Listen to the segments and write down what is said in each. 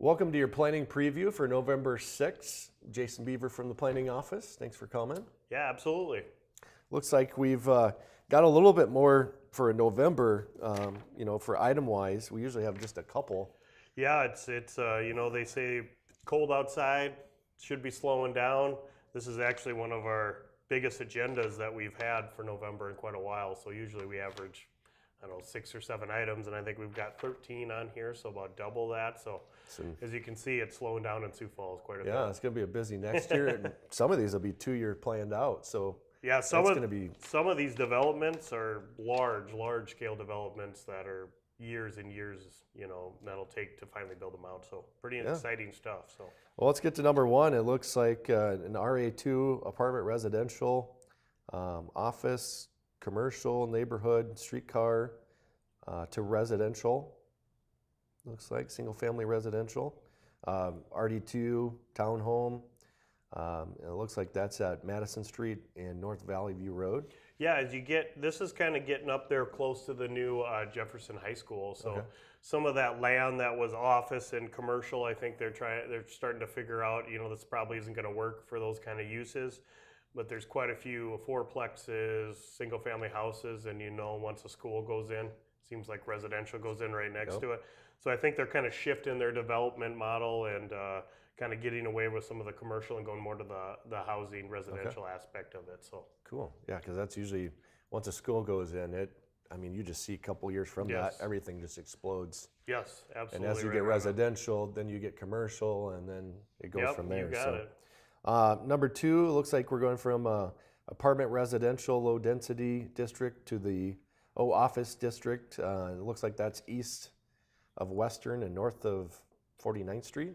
Welcome to your planning preview for November 6th. Jason Beaver from the planning office. Thanks for coming. Yeah, absolutely. Looks like we've got a little bit more for November, for item-wise. We usually have just a couple. Yeah, it's they say cold outside, should be slowing down. This is actually one of our biggest agendas that we've had for November in quite a while. So usually we average, 6 or 7 items, and I think we've got 13 on here, so about double that. So as you can see, it's slowing down in Sioux Falls quite a bit. Yeah, it's going to be a busy next year. And some of these will be 2-year planned out. So yeah, some of these developments are large scale developments that are years and years, that'll take to finally build them out. So pretty exciting stuff. So well, let's get to number one. It looks like an RA2 apartment residential, office, commercial, neighborhood, streetcar to residential. Looks like single family residential, RD2 townhome. It looks like that's at Madison Street and North Valley View Road. Yeah, this is kind of getting up there close to the new Jefferson High School. So some of that land that was office and commercial, I think they're starting to figure out, this probably isn't going to work for those kind of uses. But there's quite a few fourplexes, single family houses, and once a school goes in, seems like residential goes in right next to it. So I think they're kind of shifting their development model and kind of getting away with some of the commercial and going more to the housing residential aspect of it. So cool. Yeah, because that's usually once a school goes in, you just see a couple years from that, everything just explodes. Yes, absolutely. And as you get residential, then you get commercial, and then it goes from there. You got it. Number 2, it looks like we're going from apartment residential low density district to the office district. It looks like that's east of Western and north of 49th Street.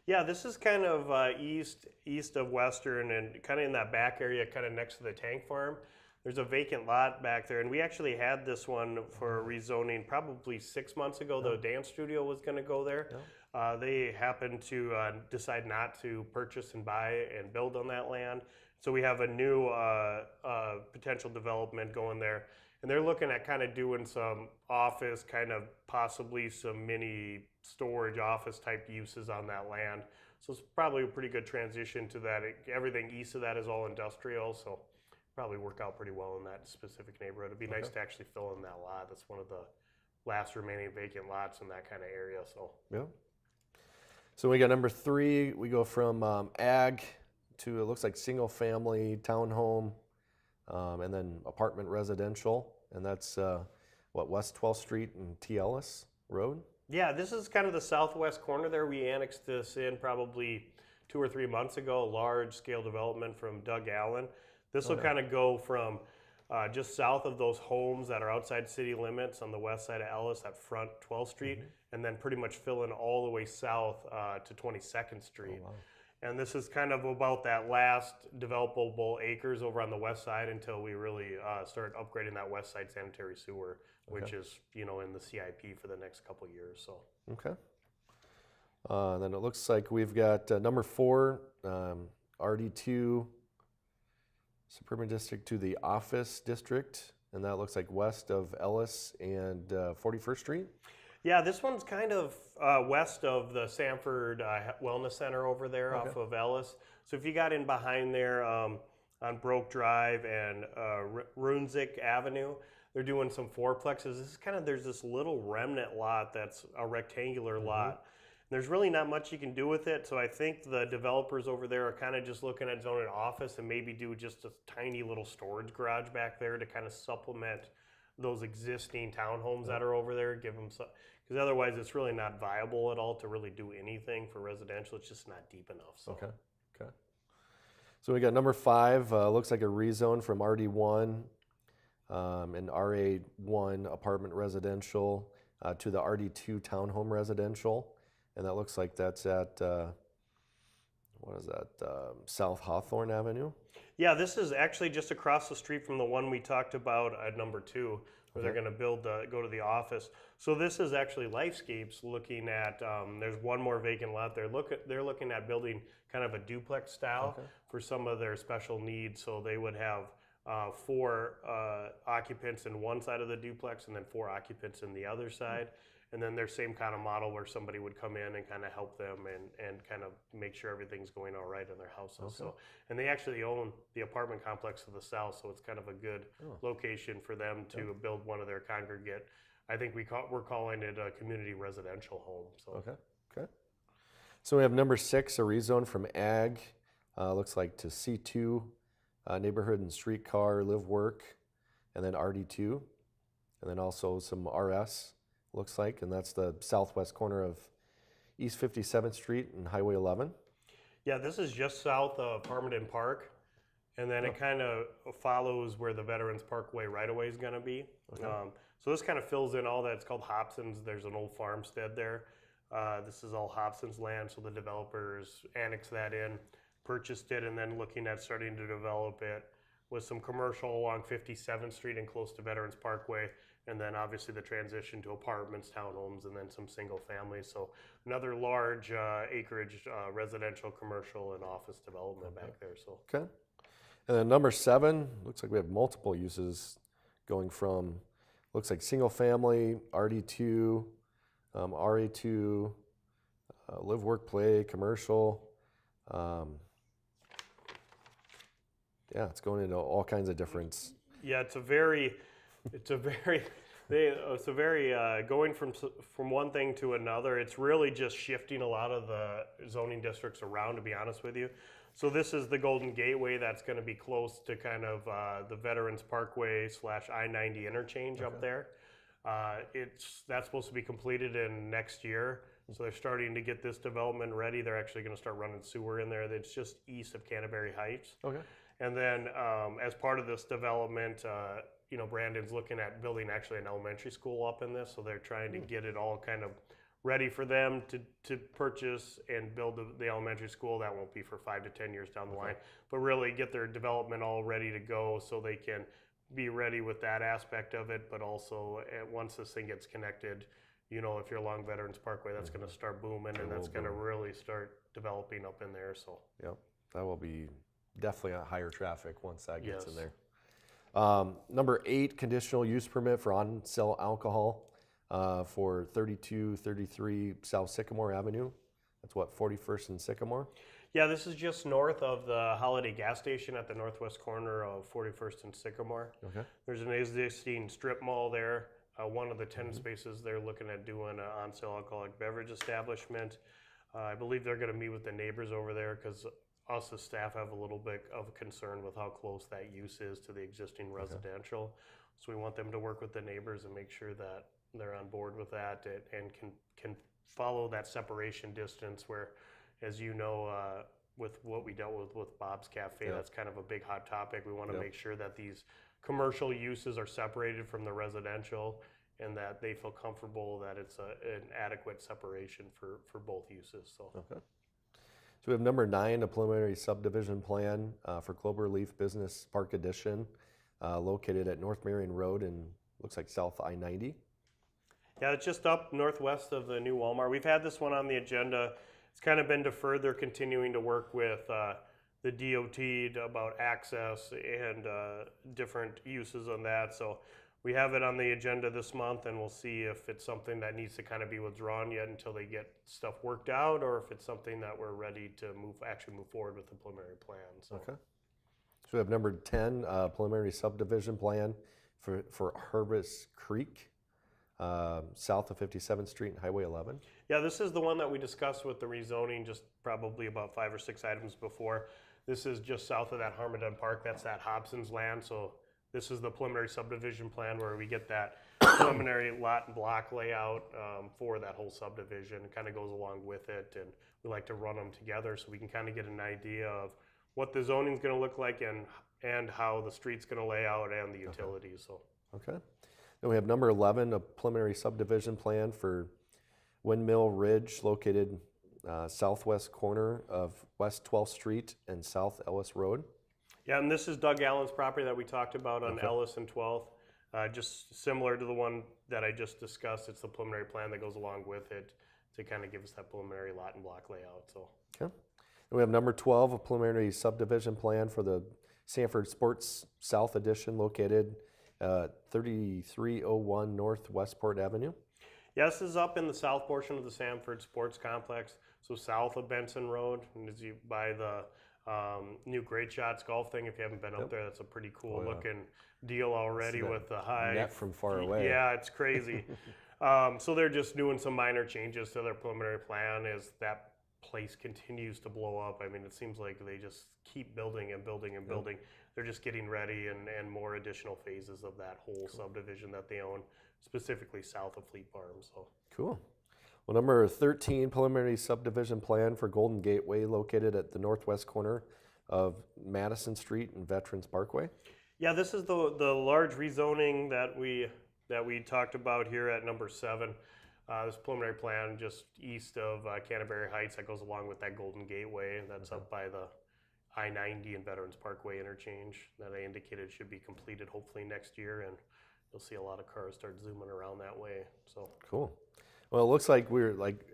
Yeah, this is kind of east of Western and kind of in that back area, kind of next to the tank farm. There's a vacant lot back there, and we actually had this one for rezoning probably 6 months ago. The dance studio was going to go there. They happened to decide not to purchase and buy and build on that land. So we have a new potential development going there. And they're looking at kind of doing some office, kind of possibly some mini storage office type uses on that land. So it's probably a pretty good transition to that. Everything east of that is all industrial, so probably work out pretty well in that specific neighborhood. It'd be nice to actually fill in that lot. That's one of the last remaining vacant lots in that kind of area. So we got number 3. We go from ag to, it looks like single family townhome, and then apartment residential, and that's West 12th Street and T. Ellis Road? Yeah, this is kind of the southwest corner there. We annexed this in probably 2 or 3 months ago, a large scale development from Doug Allen. This will kind of go from just south of those homes that are outside city limits on the west side of Ellis at front 12th Street, and then pretty much fill in all the way south to 22nd Street. Oh, wow. And this is kind of about that last developable acres over on the west side until we really start upgrading that west side sanitary sewer, which is, in the CIP for the next couple of years. So. Okay. Then it looks like we've got number 4, RD2, Suburban District to the Office District, and that looks like west of Ellis and 41st Street. Yeah, this one's kind of west of the Sanford Wellness Center over there off of Ellis. So if you got in behind there on Broke Drive and Runzik Avenue, they're doing some fourplexes. This is there's this little remnant lot that's a rectangular lot. There's really not much you can do with it, so I think the developers over there are kind of just looking at zoning office and maybe do just a tiny little storage garage back there to kind of supplement those existing townhomes that are over there, give them some, because otherwise it's really not viable at all to really do anything for residential. It's just not deep enough. So. Okay. So we got number 5, looks like a rezone from RD1 and RA1 apartment residential to the RD2 townhome residential. And that looks like that's at, South Hawthorne Avenue? Yeah, this is actually just across the street from the one we talked about at number 2, where they're going to go to the office. So this is actually Lifescapes looking at, there's one more vacant lot there. They're looking at building kind of a duplex style for some of their special needs. So they would have 4 occupants in one side of the duplex and then 4 occupants in the other side. And then their same kind of model where somebody would come in and kind of help them and kind of make sure everything's going all right in their houses. Okay. So, and they actually own the apartment complex to the south, so it's kind of a good location for them to build one of their congregate. I think we're calling it a community residential home. So. Okay. So we have number 6, a rezone from ag, looks like to C2, neighborhood and streetcar, live work, and then RD2, and then also some RS, looks like, and that's the southwest corner of East 57th Street and Highway 11. Yeah, this is just south of Parmenten Park, and then it kind of follows where the Veterans Parkway right-of-way is going to be. Okay. So this kind of fills in all that. It's called Hobson's. There's an old farmstead there. This is all Hobson's land, so the developers annexed that in, purchased it, and then looking at starting to develop it with some commercial along 57th Street and close to Veterans Parkway, and then obviously the transition to apartments, townhomes, and then some single families. So another large acreage residential, commercial, and office development back there. So. Okay. And then number 7, looks like we have multiple uses going from, looks like single family, RD2, RA2, live, work, play, commercial. Yeah, it's going into all kinds of different. Yeah, it's a very going from one thing to another. It's really just shifting a lot of the zoning districts around, to be honest with you. So this is the Golden Gateway that's going to be close to kind of the Veterans Parkway / I-90 interchange up there. That's supposed to be completed in next year. So they're starting to get this development ready. They're actually going to start running sewer in there. It's just east of Canterbury Heights. Okay. And then as part of this development, Brandon's looking at building actually an elementary school up in this. So they're trying to get it all kind of ready for them to purchase and build the elementary school. That won't be for 5 to 10 years down the line, but really get their development all ready to go so they can be ready with that aspect of it. But also once this thing gets connected, if you're along Veterans Parkway, that's going to start booming, and that's going to really start developing up in there. So yep, that will be definitely a higher traffic once that gets in there. Number 8, conditional use permit for on-sale alcohol for 3233 South Sycamore Avenue. That's what, 41st and Sycamore? Yeah, this is just north of the Holiday gas station at the northwest corner of 41st and Sycamore. Okay. There's an existing strip mall there. One of the 10 spaces they're looking at doing an on-sale alcoholic beverage establishment. I believe they're going to meet with the neighbors over there because us as staff have a little bit of concern with how close that use is to the existing residential. So we want them to work with the neighbors and make sure that they're on board with that and can follow that separation distance where, as you know, with what we dealt with Bob's Cafe, that's kind of a big hot topic. We want to make sure that these commercial uses are separated from the residential and that they feel comfortable that it's an adequate separation for both uses. So. Okay. So we have number 9, a preliminary subdivision plan for Cloverleaf Business Park Addition, located at North Marion Road and looks like South I-90. Yeah, it's just up northwest of the new Walmart. We've had this one on the agenda. It's kind of been deferred. They're continuing to work with the DOT about access and different uses on that. So we have it on the agenda this month, and we'll see if it's something that needs to kind of be withdrawn yet until they get stuff worked out, or if it's something that we're ready to actually move forward with the preliminary plan. So. Okay. So we have number 10, preliminary subdivision plan for Harvest Creek, south of 57th Street and Highway 11. Yeah, this is the one that we discussed with the rezoning just probably about 5 or 6 items before. This is just south of that Harmondon Park. That's that Hobson's land. So this is the preliminary subdivision plan where we get that preliminary lot and block layout for that whole subdivision. It kind of goes along with it, and we like to run them together so we can kind of get an idea of what the zoning is going to look like and how the street's going to lay out and the utilities. So. Okay. Then we have number 11, a preliminary subdivision plan for Windmill Ridge, located southwest corner of West 12th Street and South Ellis Road. Yeah, and this is Doug Allen's property that we talked about on Ellis and 12th. Just similar to the one that I just discussed. It's the preliminary plan that goes along with it to kind of give us that preliminary lot and block layout. So. Okay. Then we have number 12, a preliminary subdivision plan for the Sanford Sports South Addition, located 3301 North Westport Avenue. Yes, is up in the south portion of the Sanford Sports Complex, so south of Benson Road, and as you by the new Great Shots golf thing, if you haven't been up there, that's a pretty cool looking deal already with the high net from far away. Yeah, it's crazy. So they're just doing some minor changes to their preliminary plan as that place continues to blow up. I mean, it seems like they just keep building and building and building. They're just getting ready and more additional phases of that whole subdivision that they own, specifically south of Fleet Farm. So Cool. Well, number 13, preliminary subdivision plan for Golden Gateway located at the northwest corner of Madison Street and Veterans Parkway. yeah, this is the large rezoning that we talked about here at number 7. This preliminary plan just east of Canterbury Heights that goes along with that Golden Gateway. That's up by the I-90 and Veterans Parkway interchange that I indicated should be completed hopefully next year, and you'll see a lot of cars start zooming around that way. So Cool. Well, it looks like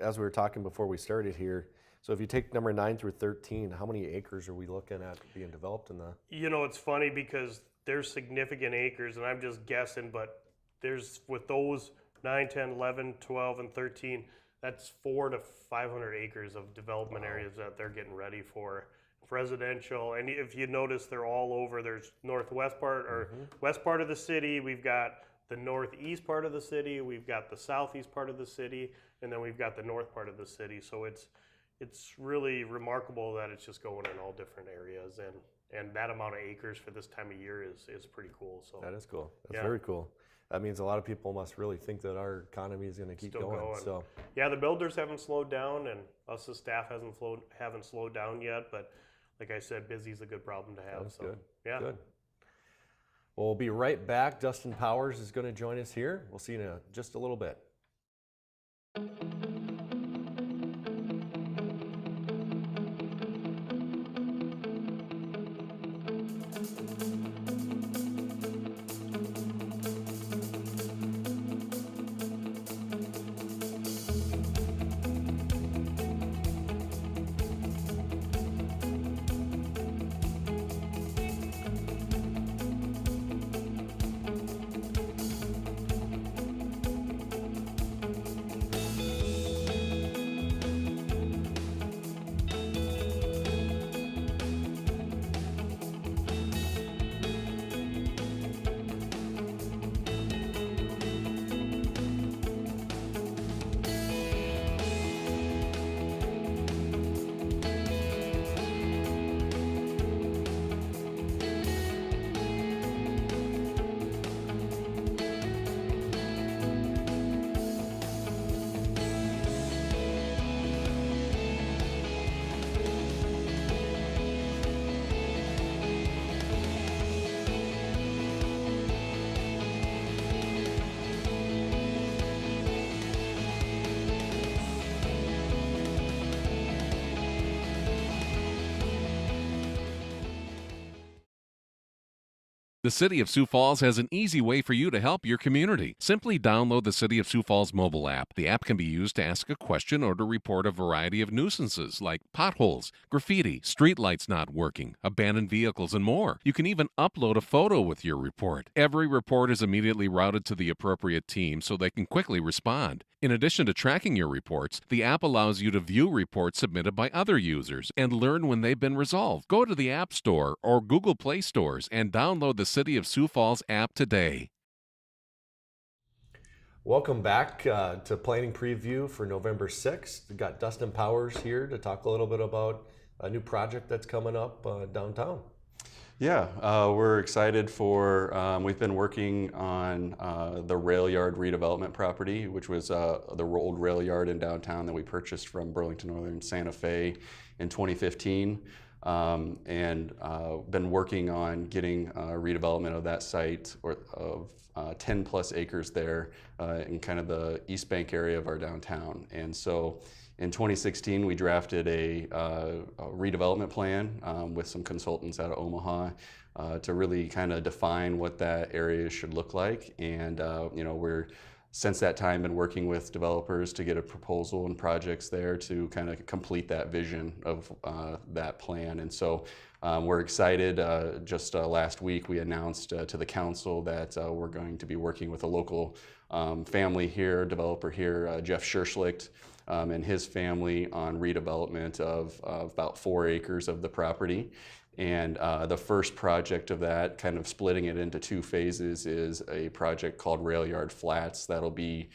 as we were talking before we started here, so if you take number 9 through 13, how many acres are we looking at being developed in the? you know, it's funny because there's significant acres, and I'm just guessing, but there's with those 9, 10, 11, 12, and 13, that's 400 to 500 acres of development areas that they're getting ready for residential. And if you notice, they're all over. There's northwest part or west part of the city. We've got the northeast part of the city. We've got the southeast part of the city, and then we've got the north part of the city. So it's really remarkable that it's just going in all different areas, and that amount of acres for this time of year is pretty cool. So That is cool. That's very cool. That means a lot of people must really think that our economy is going to keep Still going. So yeah, the builders haven't slowed down, and us as staff haven't slowed down yet. But like I said, busy is a good problem to have. that's So good. yeah, Good. Well, we'll be right back. Dustin Powers is going to join us here. We'll see you in just a little bit. The City of Sioux Falls has an easy way for you to help your community. Simply download the City of Sioux Falls mobile app. The app can be used to ask a question or to report a variety of nuisances like potholes, graffiti, streetlights not working, abandoned vehicles, and more. You can even upload a photo with your report. Every report is immediately routed to the appropriate team so they can quickly respond. In addition to tracking your reports, the app allows you to view reports submitted by other users and learn when they've been resolved. Go to the App Store or Google Play stores and download the City of Sioux Falls app today. Welcome back to Planning Preview for November 6th. We've got Dustin Powers here to talk a little bit about a new project that's coming up downtown. Yeah, we're excited for, we've been working on the rail yard redevelopment property, which was the old rail yard in downtown that we purchased from Burlington Northern Santa Fe in 2015. And been working on getting redevelopment of that site of 10 plus acres there in kind of the East Bank area of our downtown. And so in 2016, we drafted a redevelopment plan with some consultants out of Omaha to really kind of define what that area should look like. And you know, we're since that time, been working with developers to get a proposal and projects there to kind of complete that vision of that plan. And so we're excited. Just last week, we announced to the council that we're going to be working with a local family here, developer here, Jeff Scherschlicht, and his family on redevelopment of about 4 acres of the property. And the first project of that, kind of splitting it into 2 phases, is a project called Rail Yard Flats. That'll be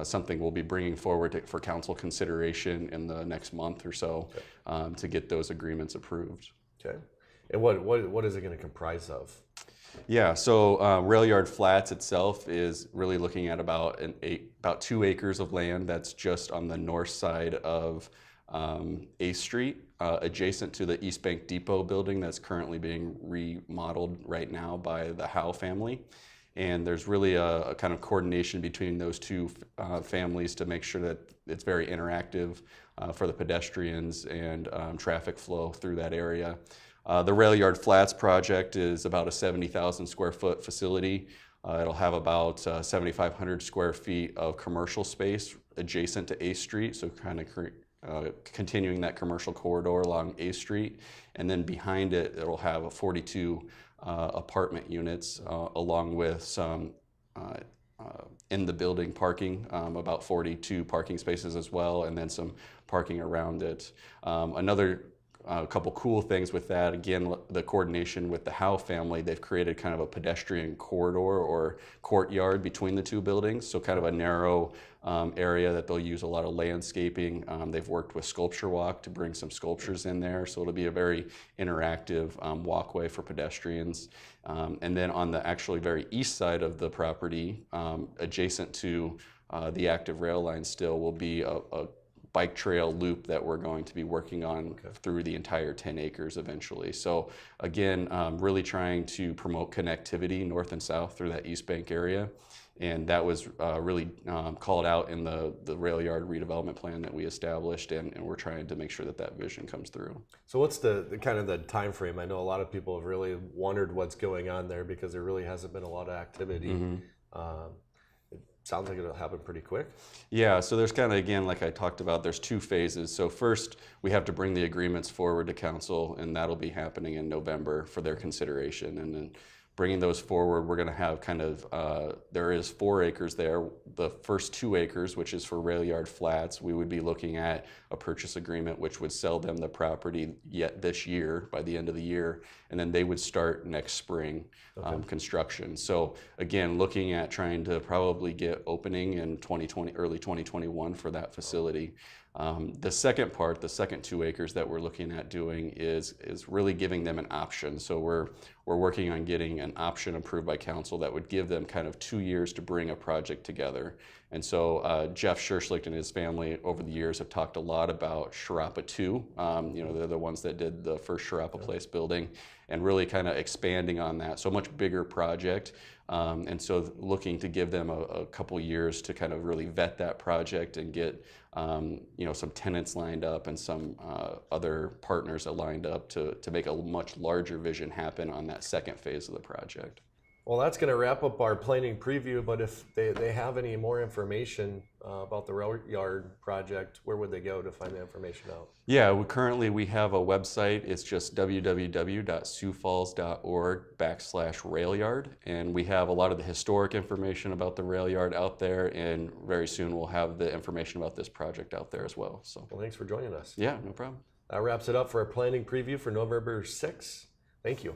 something we'll be bringing forward for council consideration in the next month or so, to get those agreements approved. Okay. And what is it going to comprise of? Yeah, so Rail Yard Flats itself is really looking at about 2 acres of land that's just on the north side of 8th Street, adjacent to the East Bank Depot building that's currently being remodeled right now by the Howe family. And there's really a kind of coordination between those 2 families to make sure that it's very interactive for the pedestrians and traffic flow through that area. The Rail Yard Flats project is about a 70,000 square foot facility. It'll have about 7,500 square feet of commercial space adjacent to 8th Street, so kind of continuing that commercial corridor along 8th Street. And then behind it, it'll have 42 apartment units, along with some in the building parking, about 42 parking spaces as well, and then some parking around it. Another couple cool things with that, again, the coordination with the Howe family, they've created kind of a pedestrian corridor or courtyard between the 2 buildings, so kind of a narrow area that they'll use a lot of landscaping. They've worked with Sculpture Walk to bring some sculptures in there, so it'll be a very interactive walkway for pedestrians. And then on the actually very east side of the property, adjacent to the active rail line still, will be a bike trail loop that we're going to be working on through the entire 10 acres eventually. So again, really trying to promote connectivity north and south through that East Bank area. And that was really called out in the rail yard redevelopment plan that we established, and we're trying to make sure that that vision comes through. So what's the kind of the time frame? I know a lot of people have really wondered what's going on there because there really hasn't been a lot of activity. It sounds like it'll happen pretty quick. Yeah, so there's kind of, again, like I talked about, there's 2 phases. So first, we have to bring the agreements forward to council, and that'll be happening in November for their consideration. And then bringing those forward, we're going to have kind of, there is 4 acres there. The first 2 acres, which is for Rail Yard Flats, we would be looking at a purchase agreement which would sell them the property yet this year, by the end of the year, and then they would start next spring construction. So again, looking at trying to probably get opening in 2020, early 2021 for that facility. The second part, the second 2 acres that we're looking at doing is really giving them an option. So we're working on getting an option approved by council that would give them kind of 2 years to bring a project together. And so Jeff Scherschlicht and his family over the years have talked a lot about Sharapa 2. You know, they're the ones that did the first Sharapa Place building, and really kind of expanding on that. So much bigger project. And so looking to give them a couple years to kind of really vet that project and get you know, some tenants lined up and some other partners lined up to make a much larger vision happen on that second phase of the project. Well, that's going to wrap up our planning preview, but if they have any more information about the rail yard project, where would they go to find the information out? Yeah, currently we have a website. It's just www.siouxfalls.org/railyard, and we have a lot of the historic information about the rail yard out there, and very soon we'll have the information about this project out there as well. So, well, thanks for joining us. Yeah, no problem. That wraps it up for our planning preview for November 6th. Thank you.